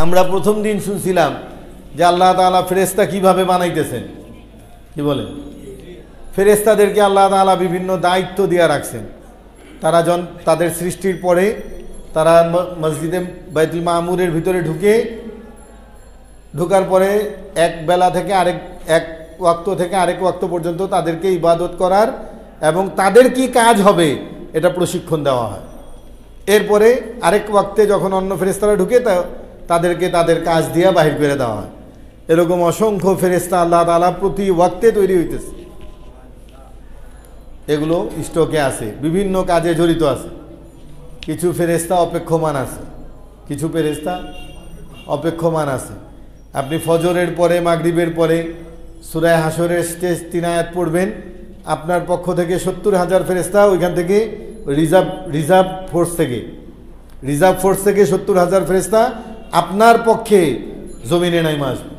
আমরা প্রথম দিন শুনছিলাম যে আল্লাহ তাআলা ফেরেশতা কিভাবে বানাইতেছেন, কি বলেন? ফেরেশতাদেরকে আল্লাহ তাআলা বিভিন্ন দায়িত্ব দিয়ে রাখছেন। তারা তাদের সৃষ্টির পরে তারা মসজিদে বাইতুল মামুরের ভিতরে ঢোকার পরে এক বেলা থেকে এক ওয়াক্ত থেকে আরেক ওয়াক্ত পর্যন্ত তাদেরকে ইবাদত করার এবং তাদের কি কাজ হবে এটা প্রশিক্ষণ দেওয়া হয়। এরপরে আরেক ওয়াক্তে যখন অন্য ফেরেশতারা ঢুকে তাদেরকে তাদের কাজ দিয়ে বাহির করে দেওয়া হয়। এরকম অসংখ্য ফেরেশতা আল্লাহ তাআলা প্রতি ওয়াক্তে তৈরি হইতেছে। এগুলো স্টকে আছে, বিভিন্ন কাজে জড়িত আছে। কিছু ফেরেশতা অপেক্ষমান আছে, কিছু ফেরেশতা অপেক্ষমান আছে। আপনি ফজরের পরে মাগরিবের পরে সূরা হাশরের শেষ 3 আয়াত পড়বেন, আপনার পক্ষ থেকে 70,000 ফেরেশতা ওইখান থেকে রিজার্ভ ফোর্স থেকে 70,000 ফেরেশতা আপনার পক্ষে জমিনে নাইমা আসবে।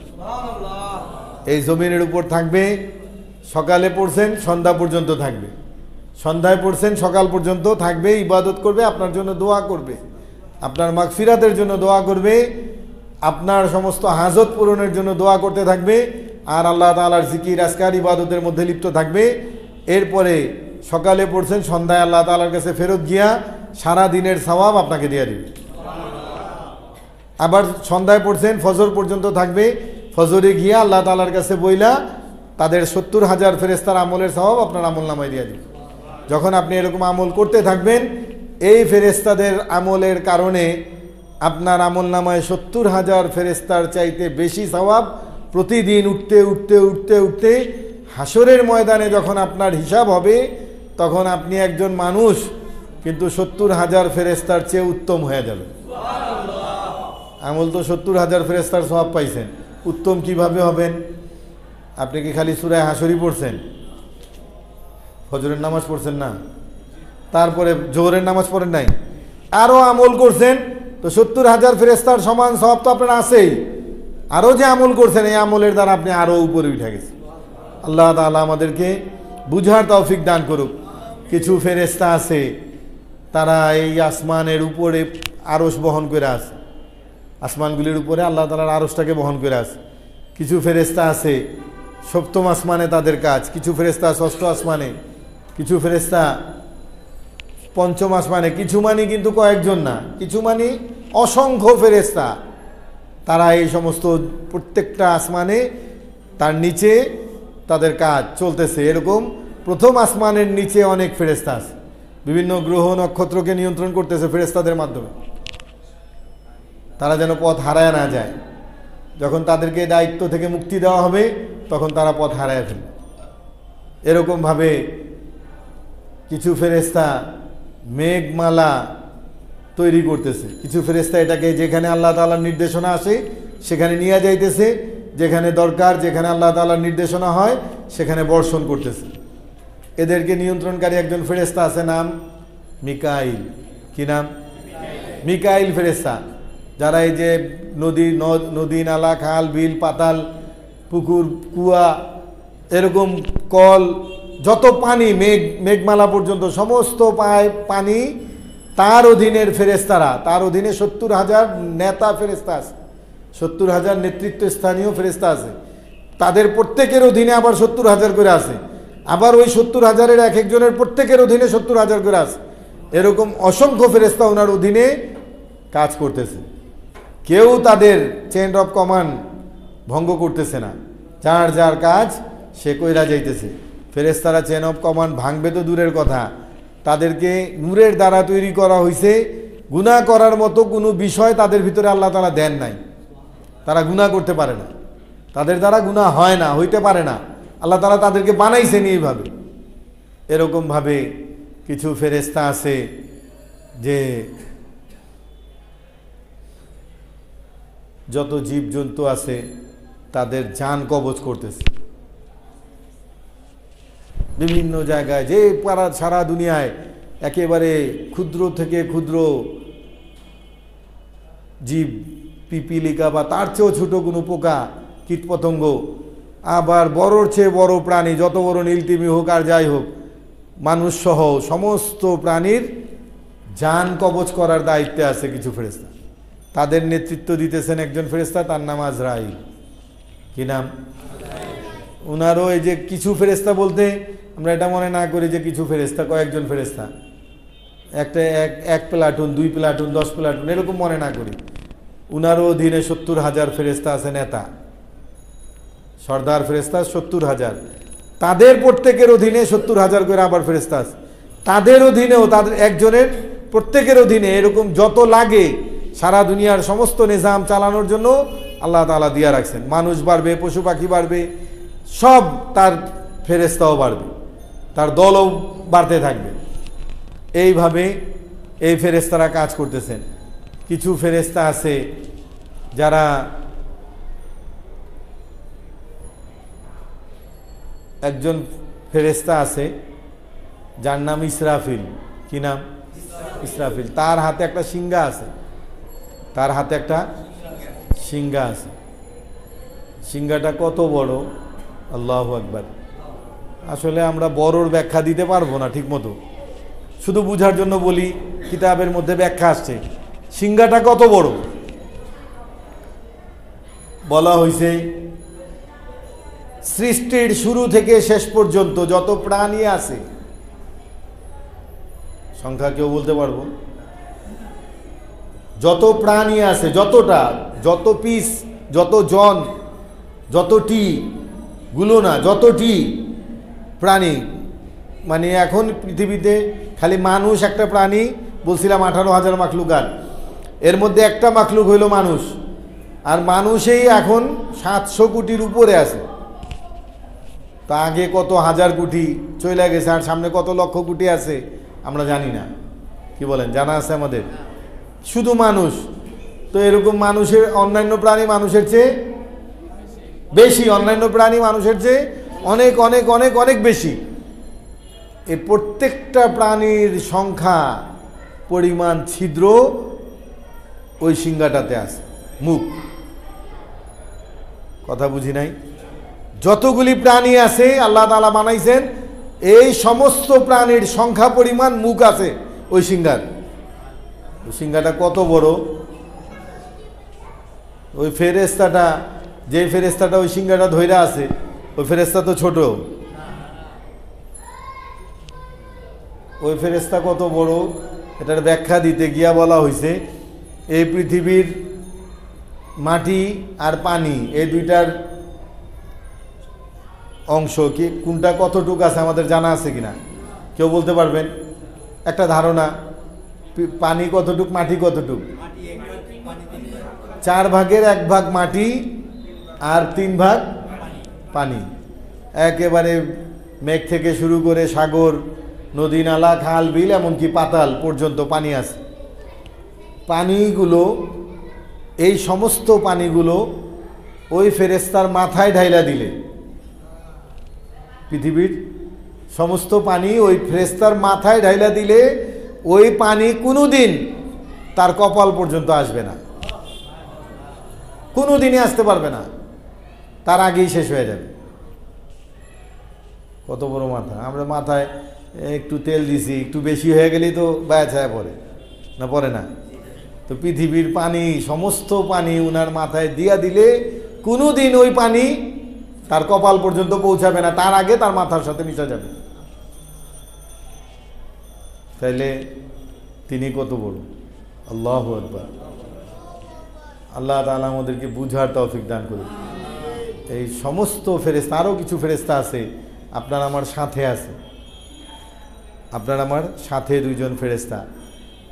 এই জমিনের উপর থাকবে। সকালে পড়ছেন সন্ধ্যা পর্যন্ত থাকবে, সন্ধ্যায় পড়ছেন সকাল পর্যন্ত থাকবে, ইবাদত করবে, আপনার জন্য দোয়া করবে, আপনার মাগফিরাতের জন্য দোয়া করবে, আপনার সমস্ত হাজত পূরণের জন্য দোয়া করতে থাকবে, আর আল্লাহ তাআলার জিকির আজকার ইবাদতের মধ্যে লিপ্ত থাকবে। এরপরে সকালে পড়ছেন সন্ধ্যায় আল্লাহ তাআলার কাছে ফেরত গিয়া সারা দিনের সওয়াব আপনাকে দিয়ে দিবে। আবার সন্ধ্যায় পড়ছেন ফজর পর্যন্ত থাকবে, ফজরে গিয়া আল্লাহ তাআলার কাছে বইলা তাদের 70,000 ফেরেশতার আমলের সওয়াব আপনার আমলনামায় দিয়ে দিবে। যখন আপনি এরকম আমল করতে থাকবেন, এই ফেরেশতাদের আমলের কারণে আপনার আমলনামায় 70,000 ফেরেশতার চাইতে বেশি সওয়াব প্রতিদিন উঠতে উঠতে উঠতে উঠতে হাশরের ময়দানে যখন আপনার হিসাব হবে, তখন আপনি একজন মানুষ কিন্তু 70,000 ফেরেশতার চেয়ে উত্তম হয়ে যাবে। আমল তো 70,000 ফেরেশতার সওয়াব পাইছেন, উত্তম কিভাবে হবেন? আপনি কি খালি সূরা হাশরই পড়ছেন? ফজরের নামাজ পড়ছেন না, তারপরে জোহরের নামাজ পড়েন নাই, আরও আমল করছেন, তো 70,000 ফেরেশতার সমান সওয়াব তো আপনার আছেই। আরও যে আমল করছেন, এই আমলের দ্বারা আপনি আরও উপরে উঠে গেছেন। আল্লাহ তাআলা আমাদেরকে বুঝার তৌফিক দান করুক। কিছু ফেরেশতা আছে তারা এই আসমানের উপরে আরশ বহন করে আছে, আসমানগুলির উপরে আল্লাহ তাআলার আরশটাকে বহন করে আছে। কিছু ফেরেশতা আছে সপ্তম আসমানে তাদের কাজ, কিছু ফেরেশতা ষষ্ঠ আসমানে, কিছু ফেরেশতা পঞ্চম আসমানে। কিছু মানি কিন্তু কয়েকজন না, কিছু মানি অসংখ্য ফেরেশতা। তারা এই সমস্ত প্রত্যেকটা আসমানে তার নিচে তাদের কাজ চলতেছে। এরকম প্রথম আসমানের নিচে অনেক ফেরেশতা আছে, বিভিন্ন গ্রহ নক্ষত্রকে নিয়ন্ত্রণ করতেছে ফেরেশতাদের মাধ্যমে, তারা যেন পথ হারায় না যায়। যখন তাদেরকে দায়িত্ব থেকে মুক্তি দেওয়া হবে, তখন তারা পথ হারায় ফেলবে। এরকমভাবে কিছু ফেরেশতা মেঘমালা তৈরি করতেছে, কিছু ফেরেশতা এটাকে যেখানে আল্লাহ তাআলার নির্দেশনা আসে সেখানে নিয়ে যাইতেছে, যেখানে দরকার, যেখানে আল্লাহ তাআলার নির্দেশনা হয় সেখানে বর্ষণ করতেছে। এদেরকে নিয়ন্ত্রণকারী একজন ফেরেশতা আছে, নাম মিকাইল। কি নাম? মিকাইল ফেরেশতা। যারা এই যে নদী নালা খাল বিল পাতাল পুকুর কুয়া এরকম কল যত পানি মেঘমালা পর্যন্ত সমস্ত পানি তার অধীনের ফেরেশতারা, তার অধীনে 70,000 নেতা ফেরেশতা আছে, 70,000 নেতৃত্ব স্থানীয় ফেরেশতা আছে। তাদের প্রত্যেকের অধীনে আবার 70,000 করে আছে, আবার ওই 70,000-এর এক একজনের প্রত্যেকের অধীনে 70,000 করে আছে। এরকম অসংখ্য ফেরেশতা ওনার অধীনে কাজ করতেছে। কেউ তাদের চেইন অফ কমান্ড ভঙ্গ করতেছে না, যার যার কাজ সে কইরা যাইতেছে। ফেরেশতারা চেইন অফ কমান্ড ভাঙবে তো দূরের কথা, তাদেরকে নূরের দ্বারা তৈরি করা হয়েছে। গুনাহ করার মতো কোনো বিষয় তাদের ভিতরে আল্লাহ তাআলা দেন নাই, তারা গুনাহ করতে পারে না, তাদের দ্বারা গুনাহ হয় না, হইতে পারে না। আল্লাহ তাআলা তাদেরকে বানাইছেন এইভাবে। এরকমভাবে কিছু ফেরেশতা আছে যে যত জীবজন্তু আছে তাদের জান কবজ করতেছে বিভিন্ন জায়গায়, যে সারা দুনিয়ায় একেবারে ক্ষুদ্র থেকে ক্ষুদ্র জীব, পিপিলিকা বা তার চেয়েও ছোট কোনো পোকা কীটপতঙ্গ, আবার বড়োর চেয়ে বড় প্রাণী, যত বড় নীলতিমি হোক আর যাই হোক, মানুষ সহ সমস্ত প্রাণীর জান কবজ করার দায়িত্বে আছে কিছু ফেরেশতা। তাদের নেতৃত্ব দিতেছেন একজন ফেরেশতা, তার নাম আজরাইল। কি নাম? উনারও এই যে কিছু ফেরেশতা বলতে আমরা এটা মনে না করি যে কিছু ফেরেশতা, কয়েকজন ফেরেশতা, এক প্লাটুন, 2 প্লাটুন, 10 প্লাটুন এরকম মনে না করি। উনারও অধীনে 70,000 ফেরেশতা আছে, নেতা সর্দার ফেরেশতা 70,000। তাদের প্রত্যেকের অধীনে 70,000 করে আবার ফেরেশতা আছে। তাদের অধীনেও তাদের একজনের প্রত্যেকের অধীনে এরকম যত লাগে সারা দুনিয়ার সমস্ত নিজাম চালানোর জন্য আল্লাহ তাআলা দিয়া রাখছেন। মানুষ বাড়বে, পশু পাখি বাড়বে, সব তার ফেরেশতাও বাড়বে, তার দলও বাড়তে থাকবে। এইভাবে এই ফেরেশতারা কাজ করতেছেন। কিছু ফেরেশতা আছে যারা একজন ফেরেশতা আছে যার নাম ইসরাফিল। কি নাম? ইসরাফিল। তার হাতে একটা সিংহা আছে, তার হাতে একটা সিংহা আছে। সিংহাটা কত বড়! আল্লাহু আকবার। আসলে আমরা বড়র ব্যাখ্যা দিতে পারবো না ঠিক মতো, শুধু বুঝার জন্য বলি, কিতাবের মধ্যে ব্যাখ্যা আসছে। সিংহাটা কত বড়? বলা হয়েছে সৃষ্টির শুরু থেকে শেষ পর্যন্ত যত প্রাণী আছে, সংখ্যা কেউ বলতে পারবো? যত প্রাণী আছে, যতটা, যত পিস, যত জন, যতটি, গুলো না, যতটি প্রাণী, মানে এখন পৃথিবীতে খালি মানুষ একটা প্রাণী, বলছিলাম 18,000 মাখলুকাত, এর মধ্যে একটা মাখলুক হইল মানুষ। আর মানুষেই এখন 700 কোটির উপরে আছে। তা আগে কত হাজার কোটি চলে গেছে, আর সামনে কত লক্ষ কোটি আছে আমরা জানি না। কি বলেন, জানা আছে আমাদের? শুধু মানুষ। তো এরকম মানুষের, অন্যান্য প্রাণী মানুষের চেয়ে বেশি, অন্যান্য প্রাণী মানুষের চেয়ে অনেক অনেক অনেক অনেক বেশি। এই প্রত্যেকটা প্রাণীর সংখ্যা, পরিমাণ, ছিদ্র ওই সিংহাটাতে আছে, মুখ। কথা বুঝি নাই? যতগুলি প্রাণী আছে আল্লাহ তাআলা বানাইছেন, এই সমস্ত প্রাণীর সংখ্যা পরিমাণ মুখ আছে ওই সিংহার। ওই সিংহাটা কত বড়! ওই ফেরেশতাটা, যে ফেরেশতাটা ওই সিংহাটা ধইরা আছে, ওই ফেরেশতা তো ছোট। ওই ফেরেশতা কত বড় এটার ব্যাখ্যা দিতে গিয়া বলা হয়েছে, এই পৃথিবীর মাটি আর পানি, এই দুইটার অংশ কি কোনটা কতটুক আছে আমাদের জানা আছে কিনা? কেউ বলতে পারবেন? একটা ধারণা, পানি কতটুক, মাটি কতটুক? 4 ভাগের 1 ভাগ মাটি আর 3 ভাগ পানি। একেবারে মেঘ থেকে শুরু করে সাগর, নদী, নালা, খাল, বিল, এমনকি পাতাল পর্যন্ত পানি আছে। পানিগুলো, এই সমস্ত পানিগুলো ওই ফেরেশতার মাথায় ঢাইলা দিলে, পৃথিবীর সমস্ত পানি ওই ফেরেশতার মাথায় ঢাইলা দিলে ওই পানি কোনোদিন তার কপাল পর্যন্ত আসবে না, কোনোদিনই আসতে পারবে না, তার আগেই শেষ হয়ে যাবে। কত বড় মাথা! আমরা মাথায় একটু তেল দিছি, একটু বেশি হয়ে গেলেই তো বায়া ছায়া পড়ে না, পড়ে না? তো পৃথিবীর পানি, সমস্ত পানি উনার মাথায় দিয়া দিলে কোনোদিন ওই পানি তার কপাল পর্যন্ত পৌঁছাবে না, তার আগে তার মাথার সাথে মিশে যাবে। তাইলে তিনি কত বড়! আল্লাহু আকবার। আল্লাহ তাআলা আমাদেরকে বুঝার তৌফিক দান করুন। এই সমস্ত ফেরেশতা, আরও কিছু ফেরেশতা আছে আপনার আমার সাথে আছে, আপনার আমার সাথে 2 জন ফেরেশতা।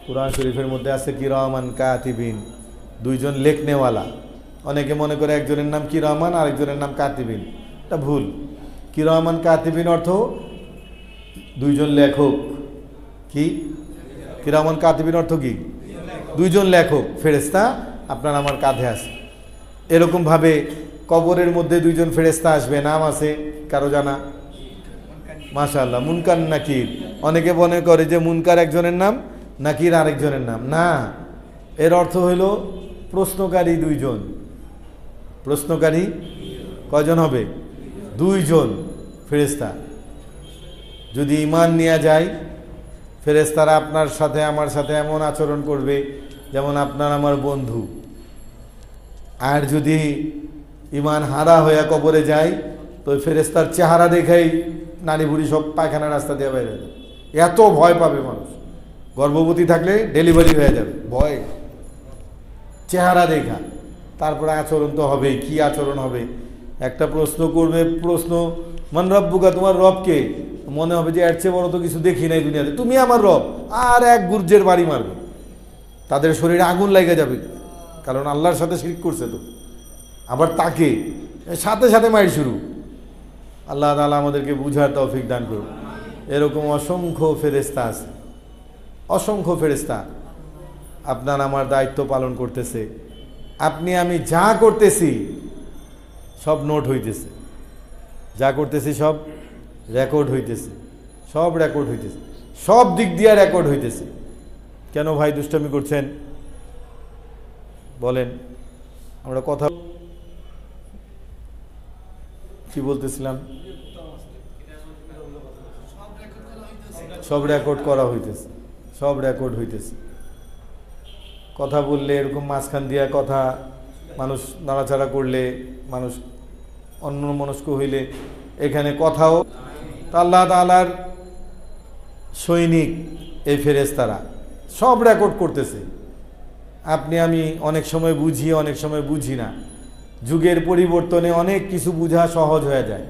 কুরআন শরীফের মধ্যে আছে কিরামান কাতিবিন, 2 জন লেখনেওয়ালা। অনেকে মনে করে একজনের নাম কিরামান আর একজনের নাম কাতিবিন, এটা ভুল। কিরামান কাতিবিন অর্থ 2 জন লেখক। কি কিরামান কাতিবিন অর্থ কি? 2 জন লেখক ফেরেশতা আপনার আমার কাঁধে আছে। এরকমভাবে কবরের মধ্যে 2 জন ফেরেশতা আসবে, নাম আছে কারো জানা? মাশাআল্লাহ, মুনকার নাকির। অনেকে মনে করে যে মুনকার একজনের নাম, নাকির আরেকজনের নাম। না, এর অর্থ হইল প্রশ্নকারী 2 জন। প্রশ্নকারী কয়জন হবে? 2 জন ফেরেশতা। যদি ঈমান নিয়ে যায়, ফেরেশতারা আপনার সাথে আমার সাথে এমন আচরণ করবে, যেমন আপনার আমার বন্ধু, আর যদি ইমান হারা হইয়া কবরে যায় তো ওই ফেরেস্তার চেহারা দেখেই নারী বুড়ি সব পায়খানা রাস্তা দিয়ে বাইরে যাবে, এত ভয় পাবে মানুষ। গর্ভবতী থাকলে ডেলিভারি হয়ে যাবে ভয়, চেহারা দেখা। তারপরে আচরণ তো হবেই, কি আচরণ হবে? একটা প্রশ্ন করবে, প্রশ্ন মান রব্বুকা, তোমার রবকে? মনে হবে যে এর চেয়ে বড় তো কিছু দেখি নাই দুনিয়াতে, তুমি আমার রব। আর এক গুর্জের বাড়ি মারবে, তাদের শরীরে আগুন লেগে যাবে, কারণ আল্লাহর সাথে শিরক করছে তো। আবার তাকে সাথে সাথে মাইর শুরু। আল্লাহ তাআলা আমাদেরকে বুঝার তৌফিক দান করুন। এরকম অসংখ্য ফেরেশতা আছে, অসংখ্য ফেরেশতা আপনার আমার দায়িত্ব পালন করতেছে। আপনি আমি যা করতেছি সব নোট হইতেছে, যা করতেছি সব রেকর্ড হইতেছে, সব রেকর্ড হইতেছে, সব দিক দিয়ে রেকর্ড হইতেছে। কেন ভাই দুষ্টামি করছেন বলেন? আমরা কথা কি বলতেছিলাম? সব রেকর্ড করা হইতেছে, সব রেকর্ড হইতেছে। কথা বললে এরকম মাঝখান দিয়া কথা, মানুষ নাড়াচাড়া করলে, মানুষ অন্যমনস্ক হইলে এখানে কথাও। আল্লাহ তাআলার সৈনিক এই ফেরেশতারা সব রেকর্ড করতেছে। আপনি আমি অনেক সময় বুঝি, অনেক সময় বুঝি না। যুগের পরিবর্তনে অনেক কিছু বোঝা সহজ হয়ে যায়,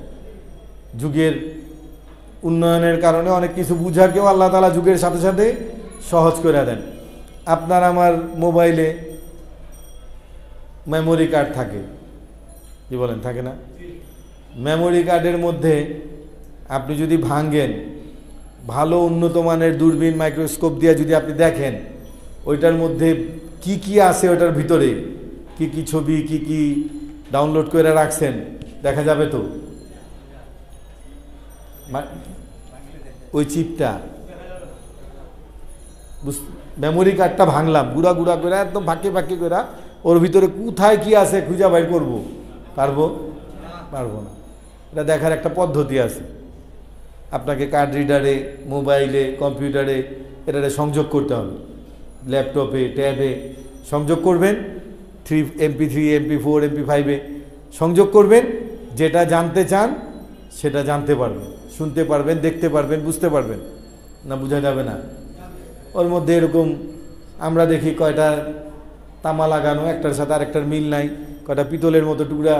যুগের উন্নয়নের কারণে অনেক কিছু বুঝাকেও আল্লাহ তাআলা যুগের সাথে সাথে সহজ করে দেন। আপনার আমার মোবাইলে মেমোরি কার্ড থাকে, কি বলেন, থাকে না? মেমোরি কার্ডের মধ্যে আপনি যদি ভাঙেন, ভালো উন্নত মানের দূরবীন মাইক্রোস্কোপ দিয়ে যদি আপনি দেখেন ওইটার মধ্যে কি কি আছে, ওইটার ভিতরে কি কি ছবি, কি কি ডাউনলোড করে রাখছেন দেখা যাবে তো। ওই চিপটা, মেমোরি কার্ডটা ভাঙলাম, গুড়া গুড়া করে একদম ফাঁকি ফাঁকি করে, ওর ভিতরে কোথায় কি আছে খুঁজে বাইর করবো? পারবো? পারবো না। এটা দেখার একটা পদ্ধতি আছে। আপনাকে কার্ড রিডারে, মোবাইলে, কম্পিউটারে এটারে সংযোগ করতে হবে, ল্যাপটপে, ট্যাবে সংযোগ করবেন, MP3, MP4, MP5-এ সংযোগ করবেন। যেটা জানতে চান সেটা জানতে পারবেন, শুনতে পারবেন, দেখতে পারবেন, বুঝতে পারবেন। না বোঝা যাবে না? ওর মধ্যে এরকম আমরা দেখি কয়টা তামা লাগানো, একটার সাথে আরেকটার মিল নাই, কয়টা পিতলের মতো টুকরা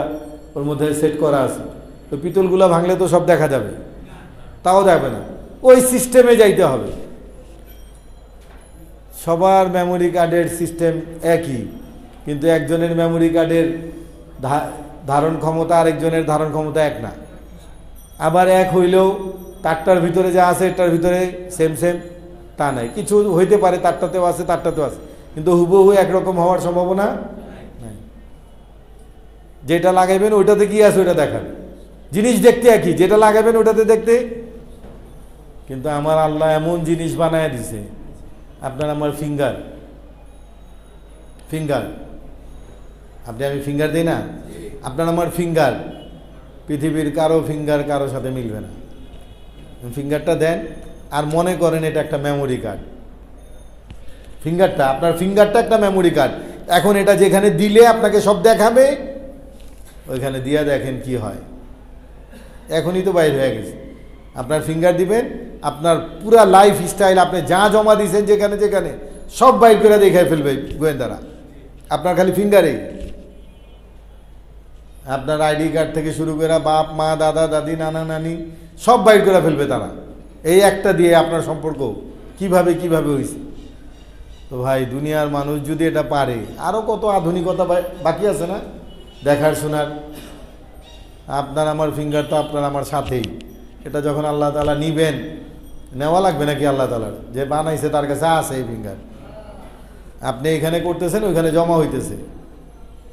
ওর মধ্যে সেট করা আছে। তো পিতলগুলো ভাঙলে তো সব দেখা যাবে, তাও যাবে না, ওই সিস্টেমে যাইতে হবে। সবার মেমোরি কার্ডের সিস্টেম একই, কিন্তু একজনের মেমোরি কার্ডের ধারণ ক্ষমতা আরেকজনের ধারণ ক্ষমতা এক না। আবার এক হইলেও তারটার ভিতরে যা আছে এটার ভিতরে সেম সেম তা নাই, কিছু হইতে পারে, তারটাতেও আছে তারটাতেও আছে, কিন্তু হুবহু একরকম হওয়ার সম্ভাবনা নাই। যেটা লাগাইবেন ওইটাতে কি আছে ওইটা দেখাবে, জিনিস দেখতে একই, যেটা লাগাবেন ওটাতে দেখতে। কিন্তু আমার আল্লাহ এমন জিনিস বানায় দিছে, আপনার আমার ফিঙ্গার, ফিঙ্গার আপনি আমি ফিঙ্গার দিই না, আপনার আমার ফিঙ্গার, পৃথিবীর কারো ফিঙ্গার কারো সাথে মিলবে না। ফিঙ্গারটা দেন আর মনে করেন এটা একটা মেমোরি কার্ড। ফিঙ্গারটা, আপনার ফিঙ্গারটা একটা মেমোরি কার্ড। এখন এটা যেখানে দিলে আপনাকে সব দেখাবে, ওইখানে দিয়ে দেখেন কি হয়। এখনই তো বাইরে হয়ে গেছে। আপনার ফিঙ্গার দিবেন, আপনার পুরা লাইফ স্টাইল, আপনি যা জমা দিয়েছেন যেখানে যেখানে সব বাইর করে দেখায় ফেলবে গোয়েন্দারা, আপনার খালি ফিঙ্গারেই। আপনার আইডি কার্ড থেকে শুরু করে বাপ মা দাদা দাদি নানা নানি সব বাইর করে ফেলবে তারা, এই একটা দিয়ে আপনার সম্পর্ক কিভাবে কিভাবে হয়েছে। তো ভাই দুনিয়ার মানুষ যদি এটা পারে, আরও কত আধুনিকতা বাকি আছে না দেখার শোনার। আপনার আমার ফিঙ্গার তো আপনার আমার সাথেই। এটা যখন আল্লাহ তাআলা নিবেন, নেওয়া লাগবে নাকি আল্লাহ তাআলার? যে বানাইছে তার কাছে আছে এই ফিঙ্গার। আপনি এখানে করতেছেন, ওইখানে জমা হইতেছে।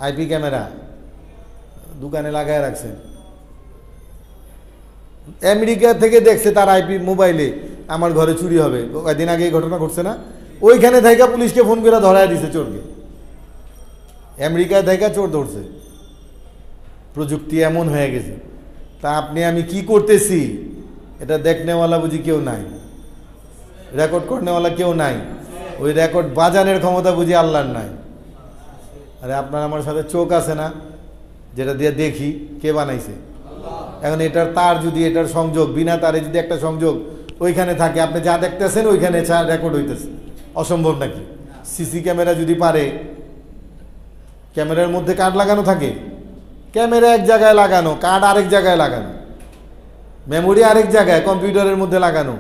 IP ক্যামেরা দোকানে লাগায় রাখছেন, আমেরিকা থেকে দেখছে তার IP মোবাইলে আমার ঘরে চুরি হবে, কয়েকদিন আগে এই ঘটনা ঘটছে না? ওইখানে থেকে পুলিশকে ফোন করে ধরায় দিছে চোরকে, আমেরিকায় থেকে চোর ধরছে। প্রযুক্তি এমন হয়ে গেছে। তা আপনি আমি কি করতেছি এটা দেখনেওয়ালা বুঝি কেউ নাই, রেকর্ড করনেওয়ালা কেউ নাই। ওই রেকর্ড বাজানের ক্ষমতা বুঝি আল্লাহর নাই। আরে আপনার আমার সাথে চোখ আছে না, যেটা দিয়ে দেখি, কে বানাইছে? এখন এটার তার যদি, এটার সংযোগ বিনা তারে যদি একটা সংযোগ ওইখানে থাকে, আপনি যা দেখতেছেন ওইখানে রেকর্ড হইতেছে, অসম্ভব নাকি? সিসি ক্যামেরা যদি পারে, ক্যামেরার মধ্যে কার্ড লাগানো থাকে, ক্যামেরা এক জায়গায় লাগানো, কার্ড আরেক জায়গায় লাগানো, মেমোরি আরেক জায়গায় কম্পিউটারের মধ্যে লাগানো,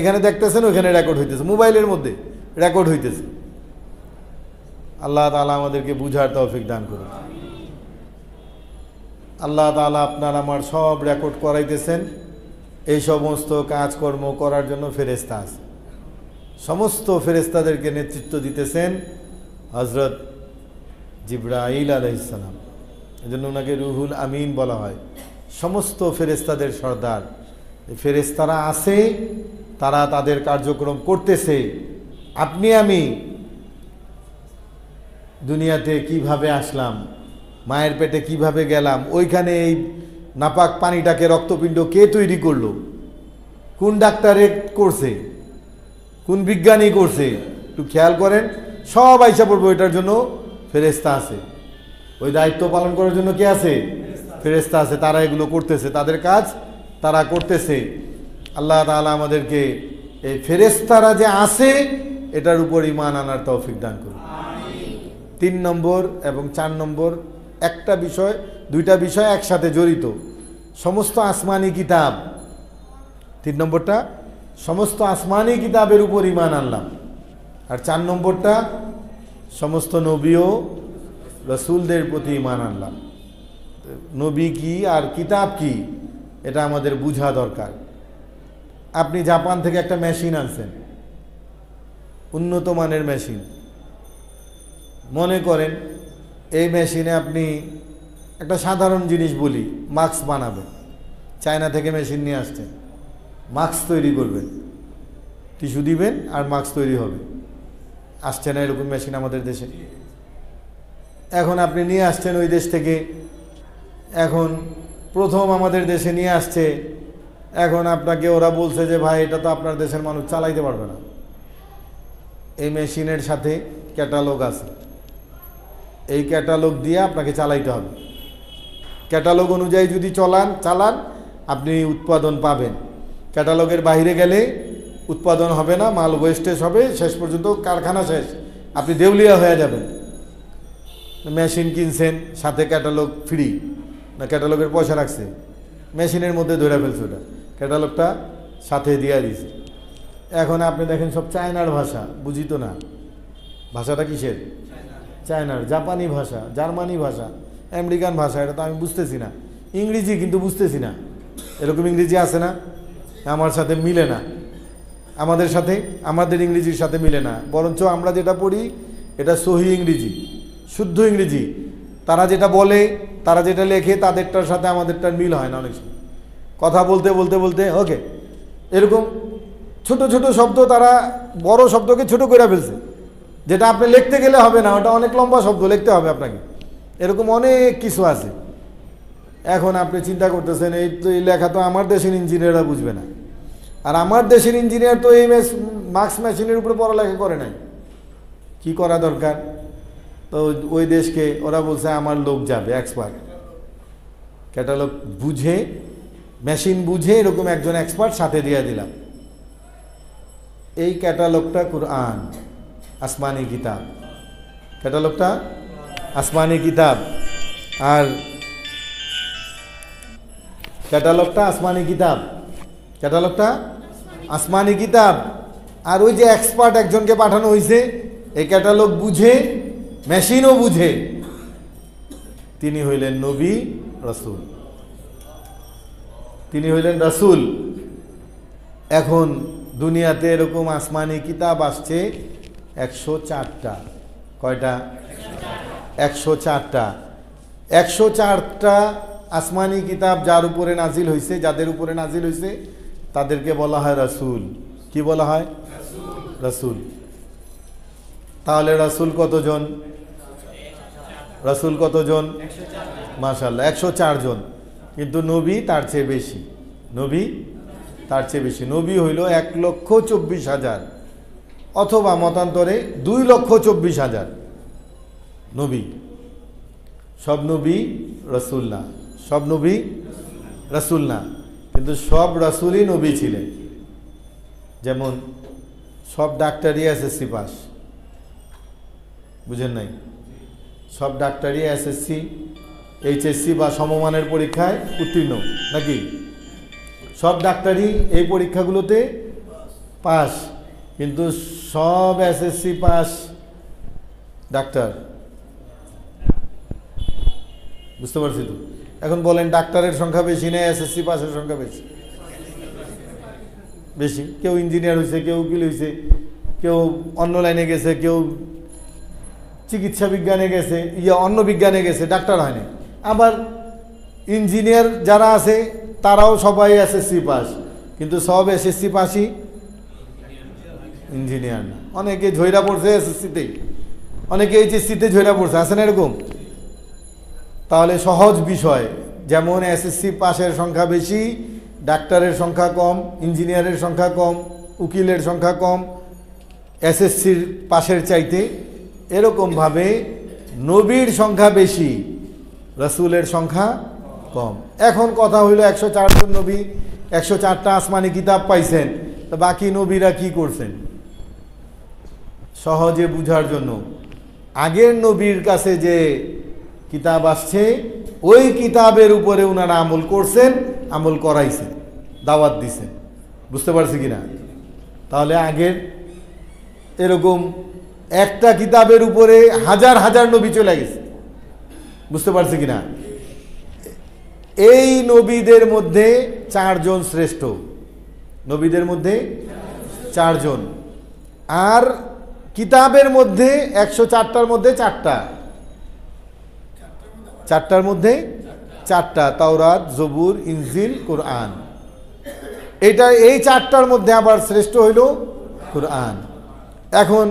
এখানে দেখতেছেন ওইখানে রেকর্ড হইতেছে, মোবাইলের মধ্যে রেকর্ড হইতেছে। আল্লাহ তাআলা আমাদেরকে বুঝার তৌফিক দান করুন। আল্লাহ তাআলা আপনার আমার সব রেকর্ড করাইতেছেন। এই সমস্ত কাজকর্ম করার জন্য ফেরেশতা আছে, সমস্ত ফেরেশতাদেরকে নেতৃত্ব দিতেছেন হযরত জিবরাইল আলাইহিস সালাম। এজন্য ওনাকে রুহুল আমিন বলা হয়, সমস্ত ফেরেশতাদের সর্দার। ফেরেশতারা আছে, তারা তাদের কার্যক্রম করতেছে। আপনি আমি দুনিয়াতে কিভাবে আসলাম, মায়ের পেটে কিভাবে গেলাম, ওইখানে এই নাপাক পানিটাকে রক্তপিণ্ড কে তৈরি করলো, কোন ডাক্তারে করছে, কোন বিজ্ঞানী করছে, একটু খেয়াল করেন। সব আইসা পড়বো, এটার জন্য ফেরেশতা আছে। ওই দায়িত্ব পালন করার জন্য কে আছে? ফেরেশতা আছে। তারা এগুলো করতেছে, তাদের কাজ তারা করতেছে। আল্লাহ তাআলা আমাদেরকে এই ফেরেশতারা যে আছে এটার উপর ঈমান আনার তৌফিক দান করুন। 3 নম্বর এবং 4 নম্বর একটা বিষয়, দুইটা বিষয় একসাথে জড়িত। সমস্ত আসমানি কিতাব, 3 নম্বরটা সমস্ত আসমানি কিতাবের উপর ঈমান আনলাম, আর 4 নম্বরটা সমস্ত নবী ও রাসূলদের প্রতি ঈমান আনলাম। নবী কি আর কিতাব কি এটা আমাদের বুঝা দরকার। আপনি জাপান থেকে একটা মেশিন আনছেন, উন্নত মানের মেশিন। মনে করেন এই মেশিনে আপনি একটা সাধারণ জিনিস বলি, মাস্ক বানাবেন। চায়না থেকে মেশিন নিয়ে আসছেন, মাস্ক তৈরি করবেন, টিস্যু দিবেন আর মাস্ক তৈরি হবে। আসছে না এরকম মেশিন আমাদের দেশে? এখন আপনি নিয়ে আসছেন ওই দেশ থেকে, এখন প্রথম আমাদের দেশে নিয়ে আসছে, এখন আপনাকে ওরা বলছে যে ভাই এটা তো আপনার দেশের মানুষ চালাইতে পারবে না। এই মেশিনের সাথে ক্যাটালগ আছে, এই ক্যাটালগ দিয়ে আপনাকে চালাইতে হবে। ক্যাটালগ অনুযায়ী যদি চালান আপনি উৎপাদন পাবেন। ক্যাটালগের বাইরে গেলে উৎপাদন হবে না, মাল ওয়েস্টেজ হবে, শেষ পর্যন্ত কারখানা শেষ, আপনি দেউলিয়া হয়ে যাবেন। মেশিন কিনছেন, সাথে ক্যাটালগ ফ্রি, না ক্যাটালগের পয়সা রাখছে, মেশিনের মধ্যে ধরে ফেলছে, ওটা ক্যাটালগটা সাথে দিয়ে দিয়েছে। এখন আপনি দেখেন সব চায়নার ভাষা, বুঝি তো না। ভাষাটা কিসের? চায়নার। জাপানি ভাষা, জার্মানি ভাষা, আমেরিকান ভাষা, এটা তো আমি বুঝতেছি না। ইংরেজি কিন্তু বুঝতেছি না। এরকম ইংরেজি আছে না, আমার সাথে মিলে না, আমাদের সাথে, আমাদের ইংরেজির সাথে মিলে না। বরঞ্চ আমরা যেটা পড়ি এটা সহি ইংরেজি, শুদ্ধ ইংরেজি। তারা যেটা বলে, তারা যেটা লেখে, তাদেরটার সাথে আমাদেরটার মিল হয় না অনেক সময়। কথা বলতে বলতে বলতে ওকে, এরকম ছোট ছোট শব্দ তারা বড় শব্দকে ছোট করে ফেলছে, যেটা আপনি লিখতে গেলে হবে না, ওটা অনেক লম্বা শব্দ লিখতে হবে আপনাকে। এরকম অনেক কিছু আছে। এখন আপনি চিন্তা করতেছেন এই তো এই লেখা তো আমার দেশের ইঞ্জিনিয়াররা বুঝবে না, আর আমার দেশের ইঞ্জিনিয়ার তো এই মাস্ক মেশিনের উপরে পড়ালেখা করে নাই। কি করা দরকার? তো ওই দেশকে ওরা বলছে আমার লোক যাবে, এক্সপার্ট, ক্যাটালগ বুঝে, মেশিন বুঝে এরকম একজন এক্সপার্ট সাথে দিয়ে দিলাম। এই ক্যাটালগটা কুরআন, আসমানি কিতাব। ক্যাটালগটা আসমানি কিতাব, আর ক্যাটালগটা আসমানি কিতাব, ক্যাটালগটা আসমানি কিতাব। আর ওই যে এক্সপার্ট একজনকে পাঠানো হয়েছে এই ক্যাটালগ বুঝে, মেশিনও বুঝে, তিনি হইলেন নবী রাসূল, তিনি হইলেন রাসূল। এখন দুনিয়াতে এরকম আসমানি কিতাব আসছে 104টা। কয়টা? 104টা। 104টা আসমানি কিতাব যার উপরে নাজিল হয়েছে, যাদের উপরে নাজিল হয়েছে তাদেরকে বলা হয় রাসূল। কি বলা হয়? রাসূল। তাহলে রাসূল কতজন? রাসূল কতজন? মাশাআল্লাহ 104 জন। কিন্তু নবী তার চেয়ে বেশি, নবী তার চেয়ে বেশি। নবী হইল 1,24,000। অথবা মতান্তরে 2,24,000 নবী। সব নবী রসুল না, সব নবী রসুল না, কিন্তু সব রসুলই নবী ছিলেন। যেমন সব ডাক্তারই এসএসসি পাস, বুঝেন নাই? সব ডাক্তারই এসএসসি, এইচএসসি বা সমমানের পরীক্ষায় উত্তীর্ণ নাকি? সব ডাক্তারই এই পরীক্ষাগুলোতে পাস, কিন্তু সব এসএসসি পাস ডাক্তার? বুঝতে পারছি তো? এখন বলেন ডাক্তারের সংখ্যা বেশি না এসএসসি পাসের সংখ্যা বেশি? বেশি। কেউ ইঞ্জিনিয়ার হয়েছে, কেউ উকিল হয়েছে, কেউ অন্য লাইনে গেছে, কেউ চিকিৎসা বিজ্ঞানে গেছে, অন্য বিজ্ঞানে গেছে, ডাক্তার হয়নি। আবার ইঞ্জিনিয়ার যারা আছে তারাও সবাই এসএসসি পাস, কিন্তু সব এসএসসি পাসই ইঞ্জিনিয়ার না। অনেকে ঝইরা পড়ছে এসএসসিতে, অনেকে এইচএসসিতে ঝইরা পড়ছে, আছে না এরকম? তাহলে সহজ বিষয়, যেমন এসএসসি পাসের সংখ্যা বেশি, ডাক্তারের সংখ্যা কম, ইঞ্জিনিয়ারের সংখ্যা কম, উকিলের সংখ্যা কম এসএসসির পাশের চাইতে, এরকমভাবে নবীর সংখ্যা বেশি, রসুলের সংখ্যা কম। এখন কথা হইল 104 জন নবী, 104টা আসমানি কিতাব পাইছেন, তো বাকি নবীরা কি করছেন? সহজে বুঝার জন্য আগের নবীর কাছে যে কিতাব আসছে ওই কিতাবের উপরে ওনারা আমল করছেন, আমল করাইছেন, দাওয়াত দিছেন। বুঝতে পারছি কিনা? তাহলে আগের এরকম একটা কিতাবের উপরে হাজার হাজার নবী চলে গেছে। বুঝতে পারছি কিনা? এই নবীদের মধ্যে 4 জন শ্রেষ্ঠ, নবীদের মধ্যে 4 জন, আর কিতাবের মধ্যে 104টার মধ্যে 4টা, 4টার মধ্যে 4টা, তাওরাত, জবুর, ইনজিল, কোরআন। এই 4টার মধ্যে আবার শ্রেষ্ঠ হইল কোরআন। এখন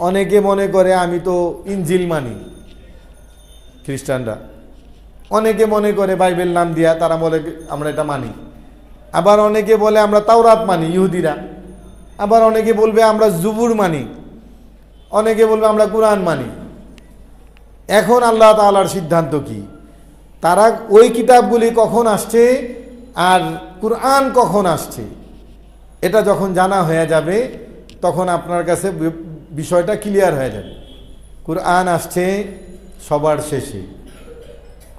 অনেকে মনে করে আমি তো ইনজিল মানি, খ্রিস্টানরা। অনেকে মনে করে বাইবেল নাম দিয়া তারা বলে আমরা এটা মানি। আবার অনেকে বলে আমরা তাওরাত মানি, ইহুদিরা। আবার অনেকে বলবে আমরা জবুর মানি, অনেকে বলবে আমরা কোরআন মানি। এখন আল্লাহ তাআলার সিদ্ধান্ত কি? তারা ওই কিতাবগুলি কখন আসছে আর কোরআন কখন আসছে, এটা যখন জানা হয়ে যাবে তখন আপনার কাছে বিষয়টা ক্লিয়ার হয়ে যাবে। কোরআন আসছে সবার শেষে,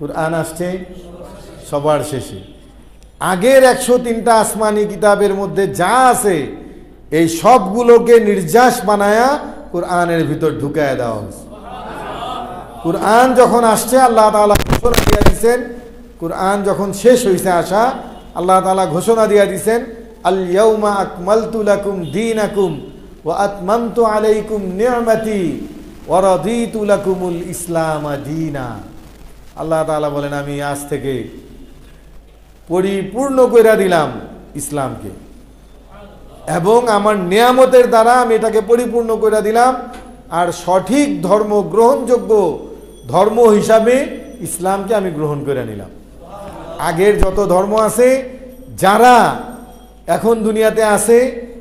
কোরআন আসছে সবার শেষে। আগের 103টা আসমানি কিতাবের মধ্যে যা আছে এই সবগুলোকে নির্যাস বানায়া কোরআনের ভিতর ঢুকায় দেওয়া হয়েছে। কোরআন যখন আসছে আল্লাহ তাআলা ঘোষণা দিয়ে দিয়েছেন, কোরআন যখন শেষ হয়েছে আসা আল্লাহ তাআলা ঘোষণা দিয়ে দিয়েছেন, আল ইয়াউমা আকমালতু লাকুম দীনাকুম ওয়া আতমামতু আলাইকুম নি'মাতি ওয়া রাদিতু লাকুমুল ইসলাম দীনা। আল্লাহ তাআলা বলেন আমি আজ থেকে পরিপূর্ণ কইরা দিলাম ইসলামকে, এবং আমার নিয়ামতের দ্বারা আমি এটাকে পরিপূর্ণ কইরা দিলাম, আর সঠিক ধর্ম, গ্রহণযোগ্য ধর্ম হিসাবে ইসলামকে আমি গ্রহণ করে নিলাম। আগের যত ধর্ম আছে, যারা এখন দুনিয়াতে আছে,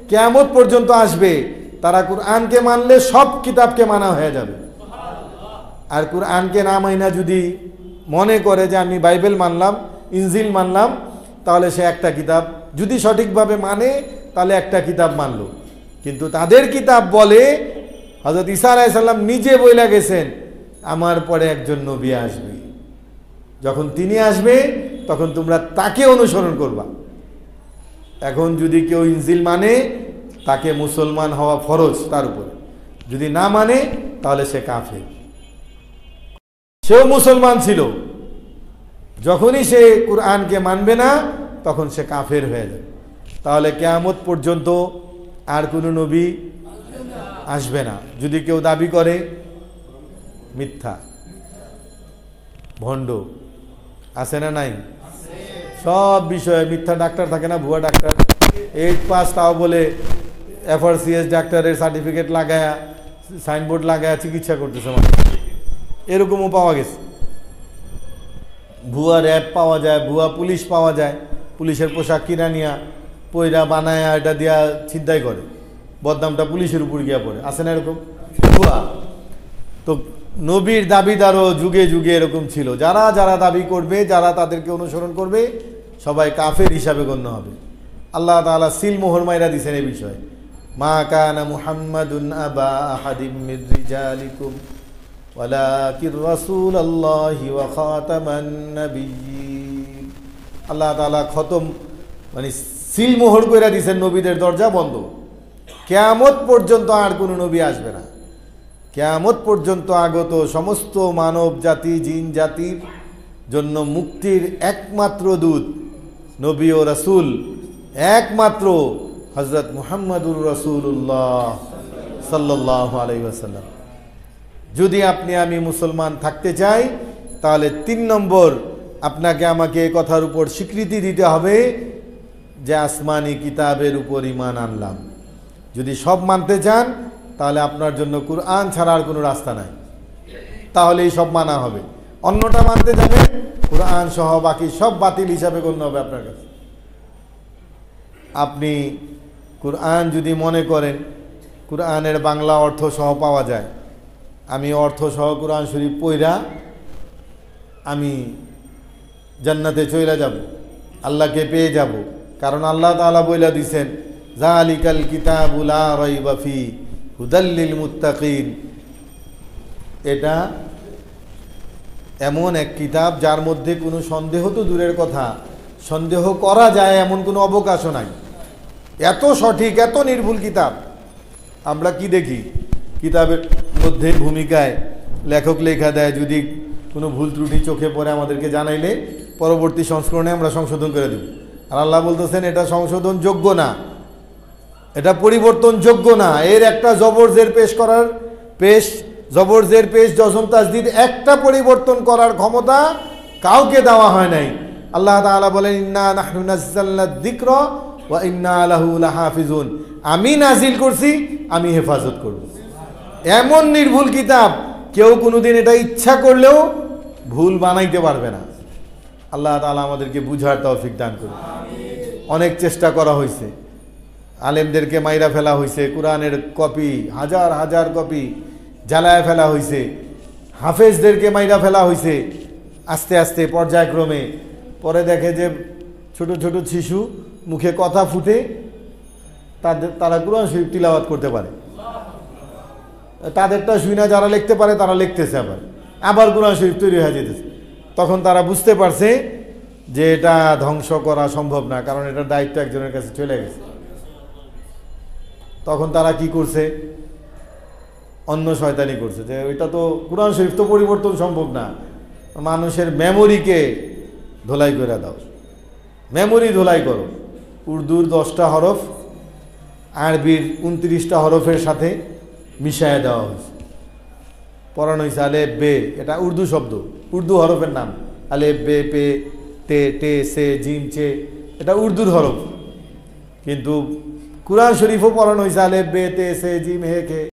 কিয়ামত পর্যন্ত আসবে, তারা কোরআনকে মানলে সব কিতাবকে মানা হয়ে যাবে। আর কোরআনকে না মাইনা যদি মনে করে যে আমি বাইবেল মানলাম, ইনজিল মানলাম, তাহলে সে একটা কিতাব যদি সঠিকভাবে মানে তাহলে একটা কিতাব মানলো। কিন্তু তাদের কিতাব বলে, হযরত ঈসা আলাইহিস সালাম নিজে বইলা গেছেন আমার পরে একজন নবী আসবে, যখন তিনি আসবে তখন তোমরা তাকে অনুসরণ করবা। এখন যদি কেউ ইনজিল মানে তাকে মুসলমান হওয়া ফরজ তার উপরে, যদি না মানে তাহলে সে কাফের। সেও মুসলমান ছিল, যখনই সে কোরআনকে মানবে না তখন সে কাফের হয়ে যাবে। তাহলে কিয়ামত পর্যন্ত আর কোনো নবী আসবে না। যদি কেউ দাবি করে মিথ্যা, ভণ্ড, আছে না নাই? সব বিষয়ে মিথ্যা। ডাক্তার থাকে না, ভুয়া ডাক্তার, 8 পাস, তাও বলে FRCS ডাক্তারের সার্টিফিকেট লাগায়া, সাইনবোর্ড লাগায়া চিকিৎসা করতেছে মানুষ। এরকমও পাওয়া গেছে। ভুয়া র্যাব পাওয়া যায়, ভুয়া পুলিশ পাওয়া যায়, পুলিশের পোশাক কিনা নিয়া পয়রা বানায়া এটা দিয়া ছিনতাই করে। বদনামটা পুলিশের উপর গিয়া পড়ে, আছে না এরকম ভুয়া? তো নবীর দাবিদারও যুগে যুগে এরকম ছিল, যারা যারা দাবি করবে, যারা তাদেরকে অনুসরণ করবে সবাই কাফের হিসাবে গণ্য হবে। আল্লাহ তাআলা সিল মোহর মাইরা দিছেন এই বিষয়ে, মা কানা মুহাম্মাদুন আবা আহাদিম মির রিজালিকুম ওয়ালাকির রাসূলুল্লাহি ওয়া খাতামান নাবিয়্যিন। আল্লাহ তাআলা খতম মানে সিল মোহর কইরা দিছেন, নবীদের দরজা বন্ধ, কিয়ামত পর্যন্ত আর কোনো নবী আসবে না। কিয়ামত পর্যন্ত আগত সমস্ত মানব জাতি, জিন জাতির জন্য মুক্তির একমাত্র দূত, নবী ও রাসূল একমাত্র হযরত মুহাম্মদুর রাসূলুল্লাহ সাল্লাল্লাহু আলাইহি ওয়াসাল্লাম। যদি আপনি আমি মুসলমান থাকতে চাই, তাহলে 3 নম্বর আপনাকে আমাকে এই কথার উপর স্বীকৃতি দিতে হবে যে আসমানি কিতাবের উপর ঈমান আনলাম। যদি সব মানতে চান, তাহলে আপনার জন্য কুরআন ছাড়া আর কোনো রাস্তা নাই, তাহলেই সব মানা হবে। অন্যটা মানতে যাবে, কুরআন সহ বাকি সব বাতিল হিসাবে গণ্য হবে আপনার কাছে। আপনি কুরআন যদি মনে করেন কুরআনের বাংলা অর্থ সহ পাওয়া যায়, আমি অর্থ সহ কুরআন শরীফ পইরা আমি জান্নাতে চলে যাব, আল্লাহকে পেয়ে যাব, কারণ আল্লাহ তাআলা বইলা দিছেন যালিকাল কিতাবু লা রাইবা ফি হুদাল লিল মুত্তাকিন। এটা এমন এক কিতাব যার মধ্যে কোনো সন্দেহ তো দূরের কথা, সন্দেহ করা যায় এমন কোনো অবকাশও নাই। এত সঠিক, এত নির্ভুল কিতাব। আমরা কি দেখি কিতাবের মধ্যে ভূমিকায় লেখক লেখা দেয়, যদি কোনো ভুল ত্রুটি চোখে পড়ে আমাদেরকে জানাইলে পরবর্তী সংস্করণে আমরা সংশোধন করে দেব। আর আল্লাহ বলতেছেন এটা সংশোধন যোগ্য না, এটা পরিবর্তন যোগ্য না। এর একটা জবর জের পেশ করার জবর জের পেশ জজম তাসদীদ একটা পরিবর্তন করার ক্ষমতা কাউকে দেওয়া হয় নাই। আল্লাহ তাআলা বলেন ইন্না নাহনু নাযালনা যিকরা ওয়া ইন্না লাহু লাহাফিজুন, আমি নাজিল করছি, আমি হেফাজত করব। এমন নির্ভুল কিতাব, কেউ কোনোদিন এটা ইচ্ছা করলেও ভুল বানাইতে পারবে না। আল্লাহ তাআলা আমাদেরকে বুঝার তৌফিক দান করুন। অনেক চেষ্টা করা হয়েছে, আলেমদেরকে মাইরা ফেলা হয়েছে, কোরআনের কপি হাজার হাজার কপি জ্বালায় ফেলা হয়েছে, হাফেজদেরকে মাইরা ফেলা হয়েছে আস্তে আস্তে পর্যায়ক্রমে। পরে দেখে যে ছোট ছোট শিশু মুখে কথা ফুটে তারা কোরআন শরীফ তিলাওয়াত করতে পারে, তাদেরটা শুনে যারা লিখতে পারে তারা লিখতেছে, আবার কোরআন শরীফ তৈরি হয়ে যেতেছে। তখন তারা বুঝতে পারছে যে এটা ধ্বংস করা সম্ভব না, কারণ এটার দায়িত্ব একজনের কাছে চলে গেছে। তখন তারা কি করছে, অন্য শয়তানি করছে যে ওইটা তো কোরআন শরীফ তো পরিবর্তন সম্ভব না, মানুষের মেমোরিকে ধোলাই করে দাও, মেমোরি ধোলাই করো। উর্দুর 10টা হরফ আরবির 29টা হরফের সাথে মিশায় দেওয়া হয়েছে, পড়ানো হয়েছে আলেফ বে, এটা উর্দু শব্দ, উর্দু হরফের নাম আলেফ বে পে তে টে সে জিম চে, এটা উর্দুর হরফ। কিন্তু কুরআন শরীফও পড়ানো হয়েছে আলেফ বে তে সে জিম হে কে।